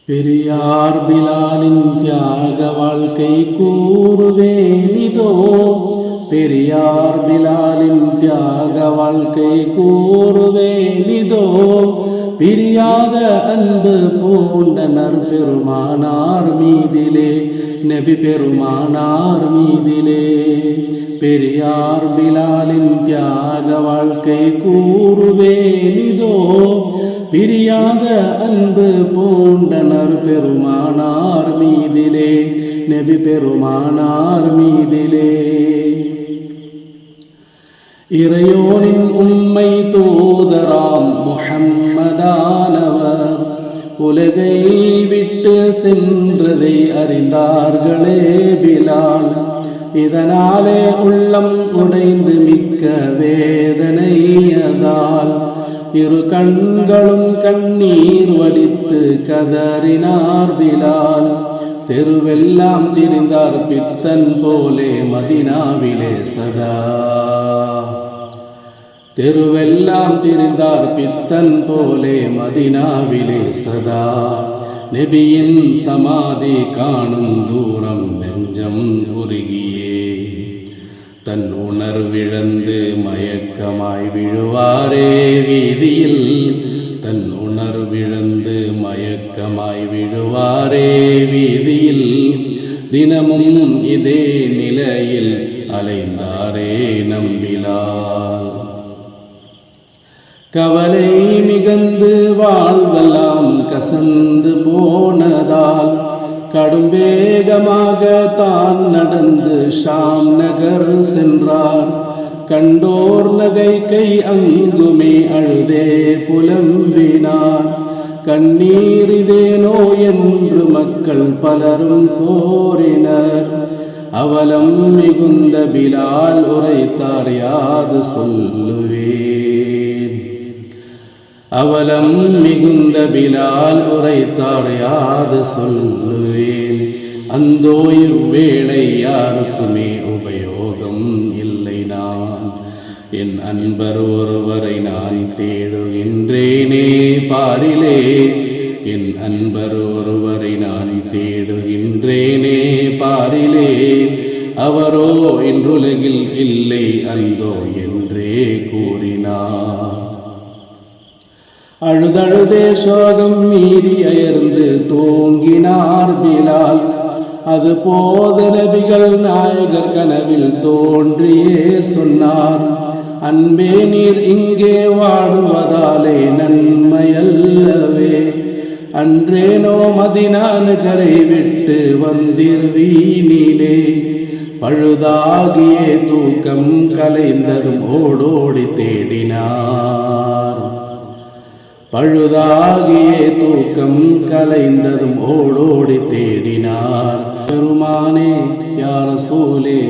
பெரியார் பிலாலின் தியாக வாழ்க்கை கூறுவேனிதோ. பெரியார் பிலாலின் தியாக வாழ்க்கை கூறுவேனிதோ. பிரியாத அன்பு பூண்டனர் பெருமானார் மீதிலே, நபி பெருமானார் மீதிலே. பெரியார் பிலாலின் தியாக வாழ்க்கை கூறுவேனிதோ. பிரியாத அன்பு பூண்டனர் பெருமானார் மீதிலே, நபி பெருமானார் மீதிலே. இறையோனின் உண்மை தூதராம் முஹம்மதானவர் உலகை விட்டு சென்றதை அறிந்தார்களே பிலால். இதனாலே உள்ளம் உடைந்து மிக்க வேதனையதால் இரு கண்களும் கண்ணீர் வடித்து கதறினார் பிலால். தெருவெல்லாம் திரிந்தார் பித்தன் போலே மதினாவிலே சதா. தெருவெல்லாம் திரிந்தார் பித்தன் போலே மதினாவிலே சதா. நபியின் சமாதி காணும் தூரம் நெஞ்சம் உருகியே தன் உணர்விழந்து மயக்கமாய் விழுவாரே வீதியில். தன் உணர்விழந்து மயக்கமாய் விழுவாரே வீதியில். தினமும் இதே நிலையில் அலைந்தாரே நம்பிலால். கவலை மிகுந்து வாழ்வெல்லாம் கசந்து போனதால் கடும் வேகமாக தான் நடந்து ஷாம் நகர் சென்றார். கண்டோர் நகைக்கை அங்குமே அழுதே புலம்பினார். கண்ணீர் இதேனோ என்று மக்கள் பலரும் கோரினர். அவலம் மிகுந்த பிலால் உரைத்தார் யாது சொல்லுவேன். அவலம் மிகுந்த பிலால் உரைத்தார் யாது சொல்லுவேன். அந்தோ இவ்வேளை யாருக்குமே உபயோகம் இல்லை. நான் என் அன்பர் ஒருவரை நான் தேடுகின்றேனே பாரிலே. என் அன்பர் ஒருவரை நான் தேடுகின்றேனே பாரிலே. அவரோ இன்றுலகில் இல்லை அந்தோ என்றே கூறினார். அழுதழுதே சோகம் மீறி அயர்ந்து தூங்கினார் பிலால். அது போத நபிகள் நாயகர் கனவில் தோன்றியே சொன்னார். அன்பே நீர் இங்கே வாடுவதாலே நன்மையல்லவே. அன்றேனோ மதினா நகரை விட்டு வந்திருவீனிலே. பழுதாகிய தூக்கம் கலைந்ததும் ஓடோடி தேடினார். பழுதாகிய தூக்கம் கலைந்ததும் ஓடோடி தேடினார். பெருமானே யா ரசூலே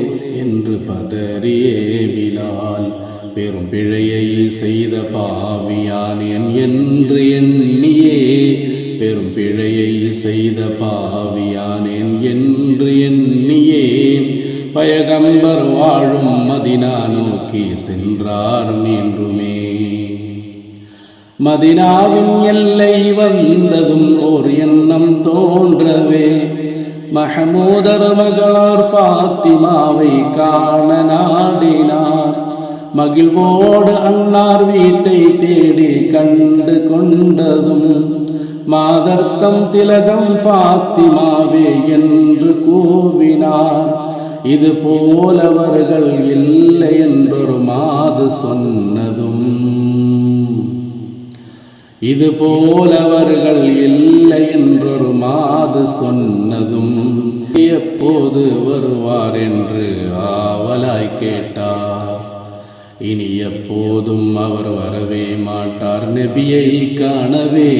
என்று பதறியே பிலால். பெரும் பிழையை செய்த பாவியானேன் என்று எண்ணியே. பெரும் பிழையை செய்த பாவியானேன் என்று எண்ணியே. பயகம்பர் வாழும் மதினா நோக்கி சென்றார் மீண்டுமே. மதினாவின் எல்லை வந்ததும் ஓர் எண்ணம் தோன்றவே மஹமூதர் மகளார் ஃபாத்திமாவை காண நாடினார். மகிழ்வோடு அன்னார் வீட்டை தேடி கண்டு கொண்டதும் மாதர்த்தம் திலகம் ஃபாத்திமாவே என்று கூவினார். இது போலவர்கள் இல்லை என்றொரு மாது சொன்னதும், இது போலவர்கள் இல்லை என்றொரு மாது சொன்னதும், எப்போது வருவார் என்று ஆவலாய் கேட்டார். இனி எப்போதும் அவர் வரவே மாட்டார் நபியை காணவே.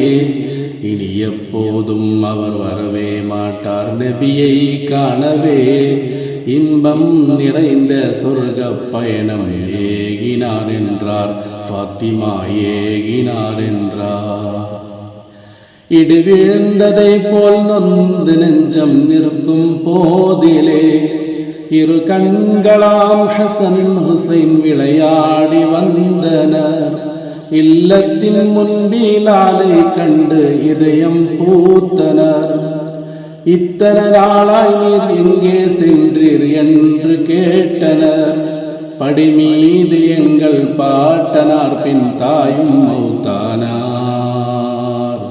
இனி எப்போதும் அவர் வரவே மாட்டார் நபியை காணவே. இன்பம் நிறைந்த சொர்க்க பயணம் ஏகினார் என்றார் ஃபாத்திமா ஏகினார் என்றார். இடி விழுந்ததை போல் நொந்து நெஞ்சம் நிற்கும் போதிலே இரு கண்களாம் ஹசன் ஹுசைன் விளையாடி வந்தனர். இல்லத்தின் முன்பிலாலை கண்டு இதயம் பூத்தனர். இத்தனை நாளாய் நீர் எங்கே சென்றீர் என்று கேட்டனர். படிமீது எங்கள் பாட்டனார் பின் தாயும் மௌத்தானார்.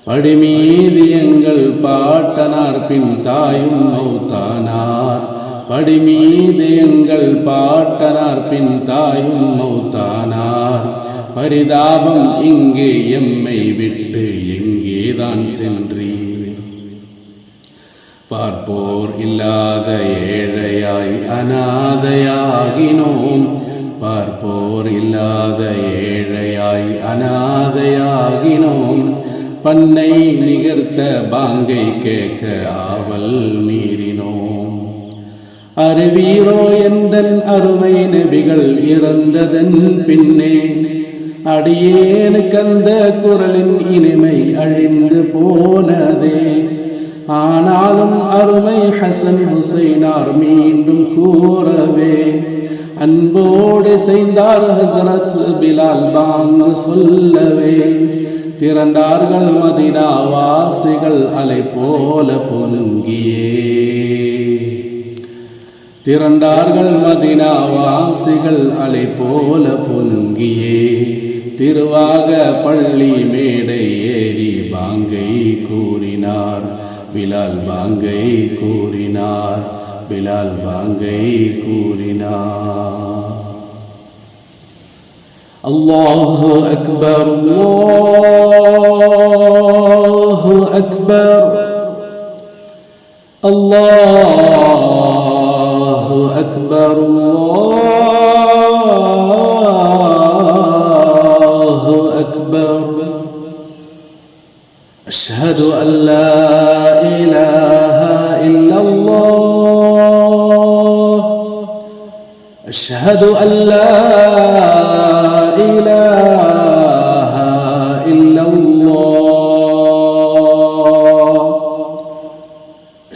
படிமீது எங்கள் பாட்டனார் பின் தாயும் மௌத்தானார். படிமீது எங்கள் பாட்டனார் பின் தாயும் மௌத்தானார். பரிதாபம் இங்கே எம்மை விட்டு எங்கேதான் சென்றீர். பார்ப்போர் இல்லாத ஏழையாய் அநாதையாகினோம். பார்ப்போர் இல்லாத ஏழையாய் அநாதையாகினோம். பண்ணை நிகர்த்த பாங்கை கேட்க ஆவல் மீறினோம். அறிவீரோ எந்தன் அருமை நபிகள் இறந்ததன் பின்னே அடியேனுக்கு அந்த குரலின் இனிமை அழிந்து போனதே. ஆனாலும் அருமை ஹசன் ஹுசைனார் மீண்டும் கூறவே அன்போடு செய்தார் ஹசரத் பிலால் பாங்கு சொல்லவே. திரண்டார்கள் மதீனா வாசிகள் அலை போல பொலுங்கியே. திரண்டார்கள் மதீனா வாசிகள் அலை போல பொலுங்கியே. திருவாக பள்ளி மேடை ஏறி பாங்கை கூறினார். பிலால் பாங்கை கூறினார். பிலால் பாங்கை கூறினார். அல்லாஹு அக்பர் அல்லாஹு அக்பர் அல்லாஹு அக்பர் அல்லாஹு அக்பர். அஷ்ஹது அன் லா இலாஹா இல்லல்லாஹ். அஷ்ஹது அன் லா இலாஹா இல்லல்லாஹ்.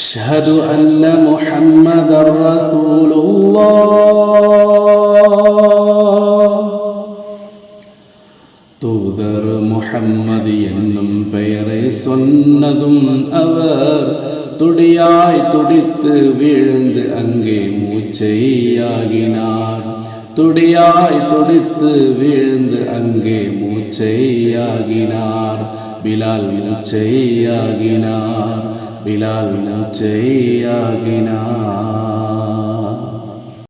அஷ்ஹது அன்ன முஹம்மதர் ரசூலுல்லாஹ். தூதர் முஹம்மது என்னும் பெயரை சொன்னதும் அவர் துடியாய் துடித்து விழுந்து அங்கே மூச்சையாகினார். துடியாய் துடித்து விழுந்து அங்கே மூச்சையாகினார். பிலால் மூச்சையாகினார். பிலால் மூச்சையாகினார்.